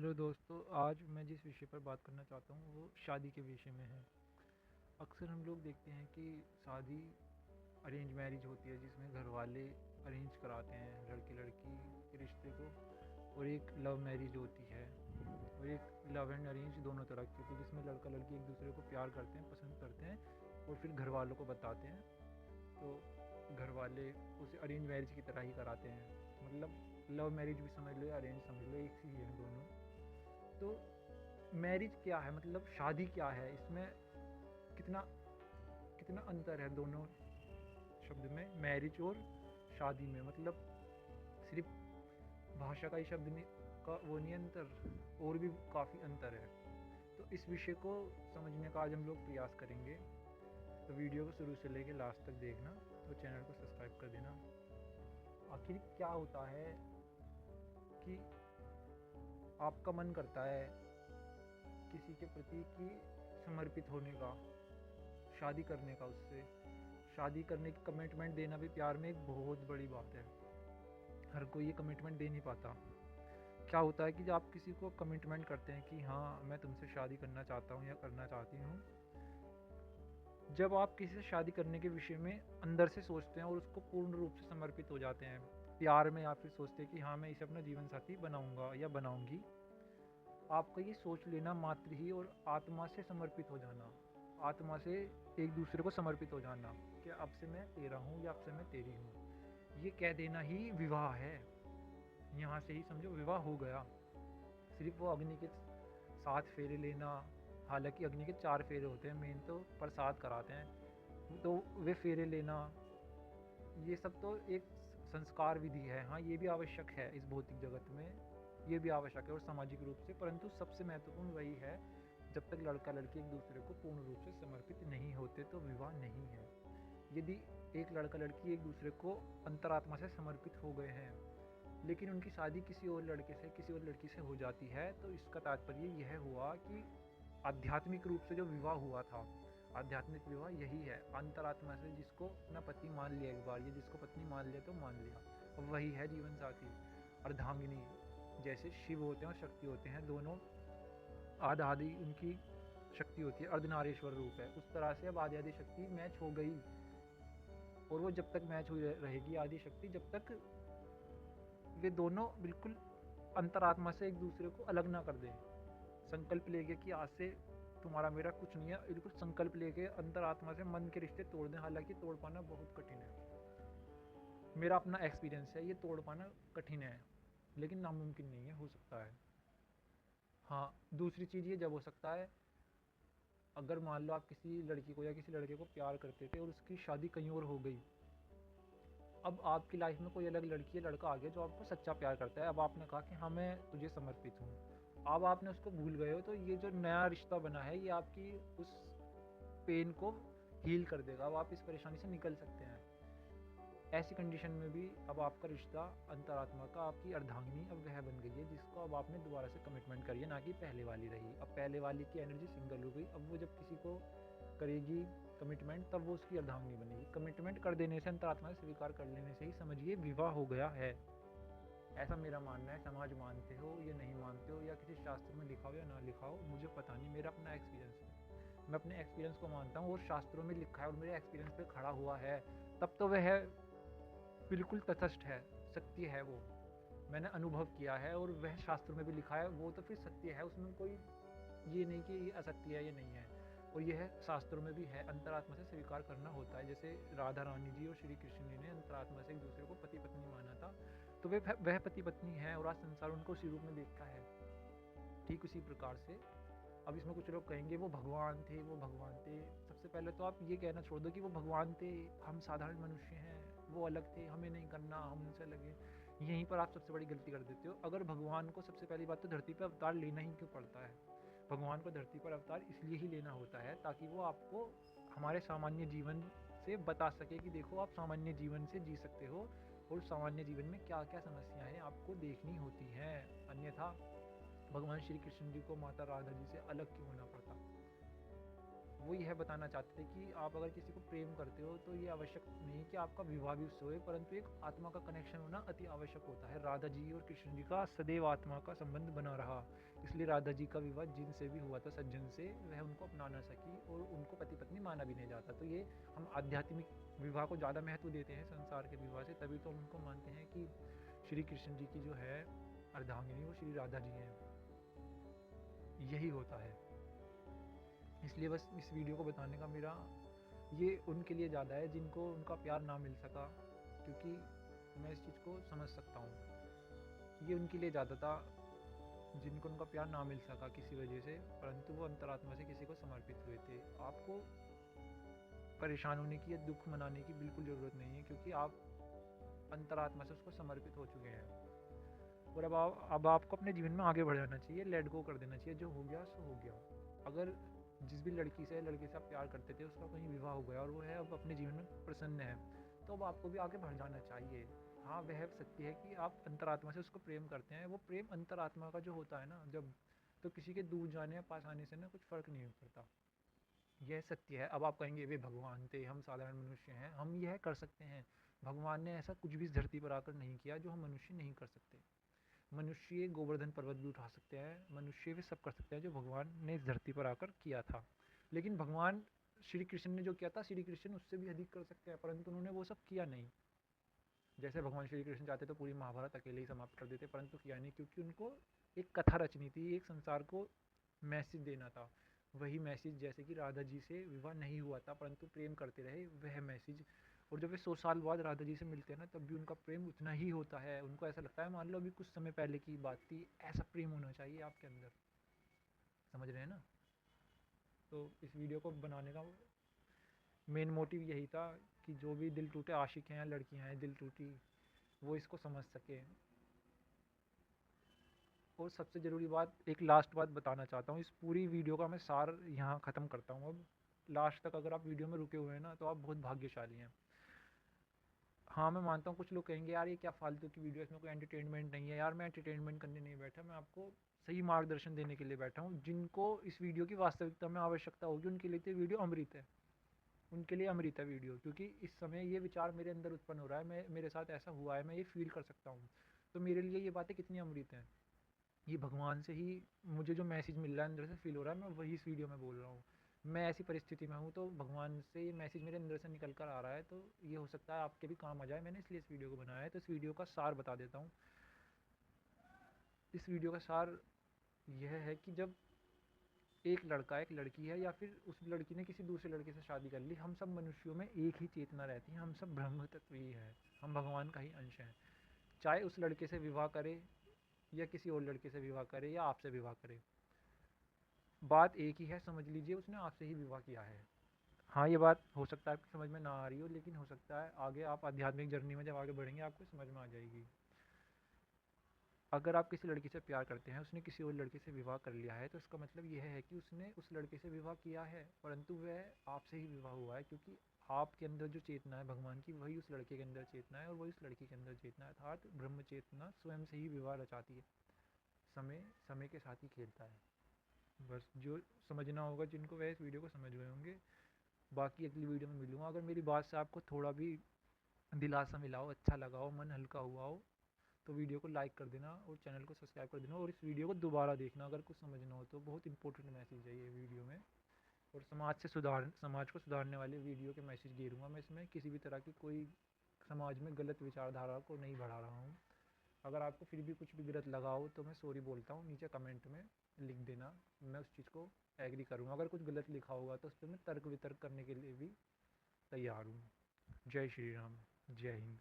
Hello दोस्तों, आज मैं जिस विषय पर बात करना चाहता हूँ वो शादी के विषय में है। अक्सर हम लोग देखते हैं कि शादी अरेंज मैरिज होती है जिसमें घर वाले अरेंज कराते हैं लड़के लड़की के रिश्ते को, और एक लव मैरिज होती है और एक लव एंड अरेंज दोनों तरह की होती है जिसमें लड़का लड़की एक दूसरे को प्यार करते हैं, पसंद करते हैं और फिर घर वालों को बताते हैं। तो घर वाले उसे अरेंज मैरिज की तरह ही कराते हैं, मतलब लव मैरिज भी समझ लो या अरेंज समझ लो, एक ही है दोनों। तो मैरिज क्या है, मतलब शादी क्या है, इसमें कितना कितना अंतर है दोनों शब्द में, मैरिज और शादी में। मतलब सिर्फ भाषा का ही शब्द नहीं का वो नहीं अंतर, और भी काफ़ी अंतर है। तो इस विषय को समझने का आज हम लोग प्रयास करेंगे। तो वीडियो को शुरू से लेकर लास्ट तक देखना और चैनल को सब्सक्राइब कर देना। आखिर क्या होता है कि आपका मन करता है किसी के प्रति कि समर्पित होने का, शादी करने का, उससे शादी करने की कमिटमेंट देना भी प्यार में एक बहुत बड़ी बात है। हर कोई ये कमिटमेंट दे नहीं पाता। क्या होता है कि जब आप किसी को कमिटमेंट करते हैं कि हाँ मैं तुमसे शादी करना चाहता हूँ या करना चाहती हूँ, जब आप किसी से शादी करने के विषय में अंदर से सोचते हैं और उसको पूर्ण रूप से समर्पित हो जाते हैं प्यार में, या फिर सोचते हैं कि हाँ मैं इसे अपना जीवन साथी बनाऊंगा या बनाऊंगी, आपका ये सोच लेना मात्र ही और आत्मा से समर्पित हो जाना, आत्मा से एक दूसरे को समर्पित हो जाना कि अब से मैं तेरा हूँ या अब से मैं तेरी हूँ, ये कह देना ही विवाह है। यहाँ से ही समझो विवाह हो गया। सिर्फ वो अग्नि के 7 फेरे लेना, हालांकि अग्नि के 4 फेरे होते हैं, मेन तो प्रसाद कराते हैं, तो वे फेरे लेना ये सब तो एक संस्कार विधि है। हाँ, ये भी आवश्यक है इस भौतिक जगत में, ये भी आवश्यक है और सामाजिक रूप से, परंतु सबसे महत्वपूर्ण वही है। जब तक लड़का लड़की एक दूसरे को पूर्ण रूप से समर्पित नहीं होते तो विवाह नहीं है। यदि एक लड़का लड़की एक दूसरे को अंतरात्मा से समर्पित हो गए हैं, लेकिन उनकी शादी किसी और लड़के से किसी और लड़की से हो जाती है, तो इसका तात्पर्य यह हुआ कि आध्यात्मिक रूप से जो विवाह हुआ था, आध्यात्मिक विवाह यही है। अंतरात्मा से जिसको अपना पति मान लिया एक बार, ये जिसको पत्नी मान लिया तो मान लिया, अब वही है जीवन साथी। अर्धांगिनी, जैसे शिव होते हैं और शक्ति होते हैं, दोनों आधा आधी उनकी शक्ति होती है, अर्धनारीश्वर रूप है, उस तरह से अब आधी आधी शक्ति मैच हो गई। और वो जब तक मैच हुई रहेगी आदि शक्ति, जब तक वे दोनों बिल्कुल अंतरात्मा से एक दूसरे को अलग ना कर दें। संकल्प लेके कि आज से तुम्हारा मेरा कुछ नहीं है, बिल्कुल संकल्प लेके अंतरात्मा से मन के रिश्ते तोड़ दें। हालांकि तोड़ पाना बहुत कठिन है, मेरा अपना एक्सपीरियंस है, ये तोड़ पाना कठिन है, लेकिन नामुमकिन नहीं है, हो सकता है। हाँ, दूसरी चीज़ ये जब हो सकता है, अगर मान लो आप किसी लड़की को या किसी लड़के को प्यार करते थे और उसकी शादी कहीं और हो गई। अब आपकी लाइफ में कोई अलग लड़की या लड़का आ गया जो आपको सच्चा प्यार करता है, अब आपने कहा कि हाँ मैं तुझे समर्पित हूँ, अब आपने उसको भूल गए हो, तो ये जो नया रिश्ता बना है ये आपकी उस पेन को हील कर देगा, अब आप इस परेशानी से निकल सकते हैं। ऐसी कंडीशन में भी अब आपका रिश्ता अंतरात्मा का, आपकी अर्धांगिनी अब वह बन गई है जिसको अब आपने दोबारा से कमिटमेंट करी है, ना कि पहले वाली रही। अब पहले वाली की एनर्जी सिंगल हो गई, अब वो जब किसी को करेगी कमिटमेंट तब वो उसकी अर्धांगिनी बनेगी। कमिटमेंट कर देने से, अंतरात्मा से स्वीकार कर लेने से ही समझिए विवाह हो गया है। ऐसा मेरा मानना है। समाज मानते हो या नहीं मानते हो, या किसी शास्त्र में लिखा हो या ना लिखा हो, मुझे पता नहीं, मेरा अपना एक्सपीरियंस है। मैं अपने एक्सपीरियंस को मानता हूँ और शास्त्रों में लिखा है और मेरे एक्सपीरियंस पे खड़ा हुआ है, तब तो वह बिल्कुल तटस्थ है, सत्य है वो। मैंने अनुभव किया है और वह शास्त्रों में भी लिखा है, वो तो फिर सत्य है, उसमें कोई ये नहीं कि ये असत्य है, ये नहीं है। और यह शास्त्रों में भी है, अंतरात्मा से स्वीकार करना होता है। जैसे राधा रानी जी और श्री कृष्ण जी ने अंतरात्मा से एक दूसरे को पति पत्नी माना था, तो वह पति पत्नी है और आज संसार उनको उसी रूप में देखता है। ठीक उसी प्रकार से अब इसमें कुछ लोग कहेंगे वो भगवान थे, वो भगवान थे। सबसे पहले तो आप ये कहना छोड़ दो कि वो भगवान थे, हम साधारण मनुष्य हैं, वो अलग थे, हमें नहीं करना, हम उनसे लगे। यहीं पर आप सबसे बड़ी गलती कर देते हो। अगर भगवान को, सबसे पहली बात तो धरती पर अवतार लेना ही क्यों पड़ता है? भगवान को धरती पर अवतार इसलिए ही लेना होता है ताकि वो आपको हमारे सामान्य जीवन से बता सके कि देखो आप सामान्य जीवन से जी सकते हो और सामान्य जीवन में क्या क्या समस्याएं आपको देखनी होती हैं। अन्यथा भगवान श्री कृष्ण जी को माता राधा जी से अलग क्यों होना पड़ता? वो यह बताना चाहते थे कि आप अगर किसी को प्रेम करते हो तो ये आवश्यक नहीं कि आपका विवाह भी उससे होए, परंतु एक आत्मा का कनेक्शन होना अति आवश्यक होता है। राधा जी और कृष्ण जी का सदैव आत्मा का संबंध बना रहा, इसलिए राधा जी का विवाह जिनसे भी हुआ था सज्जन से, वह उनको अपना ना सकी और उनको पति पत्नी माना भी नहीं जाता। तो ये हम आध्यात्मिक विवाह को ज़्यादा महत्व देते हैं संसार के विवाह से, तभी तो हम उनको मानते हैं कि श्री कृष्ण जी की जो है अर्धांगिनी वो श्री राधा जी हैं। यही होता है। इसलिए बस इस वीडियो को बताने का मेरा ये उनके लिए ज़्यादा है जिनको उनका प्यार ना मिल सका, क्योंकि मैं इस चीज़ को समझ सकता हूँ। ये उनके लिए ज़्यादा था जिनको उनका प्यार ना मिल सका किसी वजह से, परंतु वो अंतरात्मा से किसी को समर्पित हुए थे। आपको परेशान होने की या दुख मनाने की बिल्कुल ज़रूरत नहीं है, क्योंकि आप अंतरात्मा से उसको समर्पित हो चुके हैं। और अब आपको अपने जीवन में आगे बढ़ जाना चाहिए, लेट गो कर देना चाहिए। जो हो गया सो हो गया। अगर जिस भी लड़की से आप प्यार करते थे उसका कहीं विवाह हो गया और वो है अब अपने जीवन में प्रसन्न है, तो अब आपको भी आगे बढ़ जाना चाहिए। हाँ, वह सत्य है कि आप अंतरात्मा से उसको प्रेम करते हैं। वो प्रेम अंतरात्मा का जो होता है ना, जब तो किसी के दूर जाने या पास आने से ना कुछ फ़र्क नहीं पड़ता। यह सत्य है। अब आप कहेंगे वे भगवान थे, हम साधारण मनुष्य हैं, हम यह कर सकते हैं। भगवान ने ऐसा कुछ भी इस धरती पर आकर नहीं किया जो हम मनुष्य नहीं कर सकते। मनुष्य गोवर्धन पर्वत भी उठा सकते हैं, मनुष्य भी सब कर सकते हैं जो भगवान ने इस धरती पर आकर किया था। लेकिन भगवान श्री कृष्ण ने जो किया था, श्री कृष्ण उससे भी अधिक कर सकते हैं, परंतु उन्होंने वो सब किया नहीं। जैसे भगवान श्री कृष्ण चाहते तो पूरी महाभारत अकेले ही समाप्त कर देते, परंतु किया नहीं, क्योंकि उनको एक कथा रचनी थी, एक संसार को मैसेज देना था। वही मैसेज, जैसे कि राधा जी से विवाह नहीं हुआ था परंतु प्रेम करते रहे, वह मैसेज। और जब वे 100 साल बाद राधा जी से मिलते हैं ना, तब भी उनका प्रेम उतना ही होता है। उनको ऐसा लगता है मान लो अभी कुछ समय पहले की बात थी। ऐसा प्रेम होना चाहिए आपके अंदर। समझ रहे हैं ना? तो इस वीडियो को बनाने का मेन मोटिव यही था कि जो भी दिल टूटे आशिक हैं या लड़कियां हैं दिल टूटी, वो इसको समझ सके। और सबसे ज़रूरी बात, एक लास्ट बात बताना चाहता हूँ। इस पूरी वीडियो का मैं सार यहाँ ख़त्म करता हूँ अब। लास्ट तक अगर आप वीडियो में रुके हुए हैं ना, तो आप बहुत भाग्यशाली हैं। हाँ, मैं मानता हूँ कुछ लोग कहेंगे यार ये क्या फालतू की वीडियो है, इसमें कोई एंटरटेनमेंट नहीं है। यार मैं एंटरटेनमेंट करने नहीं बैठा, मैं आपको सही मार्गदर्शन देने के लिए बैठा हूँ। जिनको इस वीडियो की वास्तविकता में आवश्यकता होगी उनके लिए तो वीडियो अमृत है। उनके लिए अमृत है वीडियो, क्योंकि इस समय ये विचार मेरे अंदर उत्पन्न हो रहा है, मेरे साथ ऐसा हुआ है, मैं ये फील कर सकता हूँ। तो मेरे लिए ये बातें कितनी अमृत हैं। ये भगवान से ही मुझे जो मैसेज मिल रहा है, अंदर से फील हो रहा है, मैं वही इस वीडियो में बोल रहा हूँ। मैं ऐसी परिस्थिति में हूँ तो भगवान से ये मैसेज मेरे अंदर से निकल कर आ रहा है, तो ये हो सकता है आपके भी काम आ जाए। मैंने इसलिए इस वीडियो को बनाया है। तो इस वीडियो का सार बता देता हूँ। इस वीडियो का सार यह है कि जब एक लड़का एक लड़की है, या फिर उस लड़की ने किसी दूसरे लड़के से शादी कर ली, हम सब मनुष्यों में एक ही चेतना रहती है। हम सब ब्रह्म तत्व ही है, हम भगवान का ही अंश हैं। चाहे उस लड़के से विवाह करे या किसी और लड़के से विवाह करे या आपसे विवाह करे, बात एक ही है। समझ लीजिए उसने आपसे ही विवाह किया है। हाँ, ये बात हो सकता है आपकी समझ में ना आ रही हो, लेकिन हो सकता है आगे आप आध्यात्मिक जर्नी में जब आगे बढ़ेंगे आपको समझ में आ जाएगी। अगर आप किसी लड़की से प्यार करते हैं, उसने किसी और लड़के से विवाह कर लिया है, तो इसका मतलब यह है कि उसने उस लड़के से विवाह किया है, परंतु वह आपसे ही विवाह हुआ है, क्योंकि आपके अंदर जो चेतना है भगवान की, वही उस लड़के के अंदर चेतना है और वही उस लड़की के अंदर चेतना है। अर्थात ब्रह्म चेतना स्वयं से ही विवाह रचाती है। समय समय के साथ ही खेलता है। बस जो समझना होगा जिनको, वह इस वीडियो को समझ गए होंगे। बाकी अगली वीडियो में मिलूंगा। अगर मेरी बात से आपको थोड़ा भी दिलासा मिला हो, अच्छा लगा हो, मन हल्का हुआ हो, तो वीडियो को लाइक कर देना और चैनल को सब्सक्राइब कर देना। और इस वीडियो को दोबारा देखना अगर कुछ समझना हो तो। बहुत इंपॉर्टेंट मैसेज है ये वीडियो में। और समाज को सुधारने वाले वीडियो के मैसेज दे दूँगा मैं इसमें। किसी भी तरह की कोई समाज में गलत विचारधारा को नहीं बढ़ा रहा हूँ। अगर आपको फिर भी कुछ भी गलत लगा हो तो मैं सॉरी बोलता हूँ, नीचे कमेंट में लिख देना, मैं उस चीज़ को एग्री करूँगा। अगर कुछ गलत लिखा होगा तो उस पर मैं तर्क वितर्क करने के लिए भी तैयार हूँ। जय श्री राम। जय हिंद।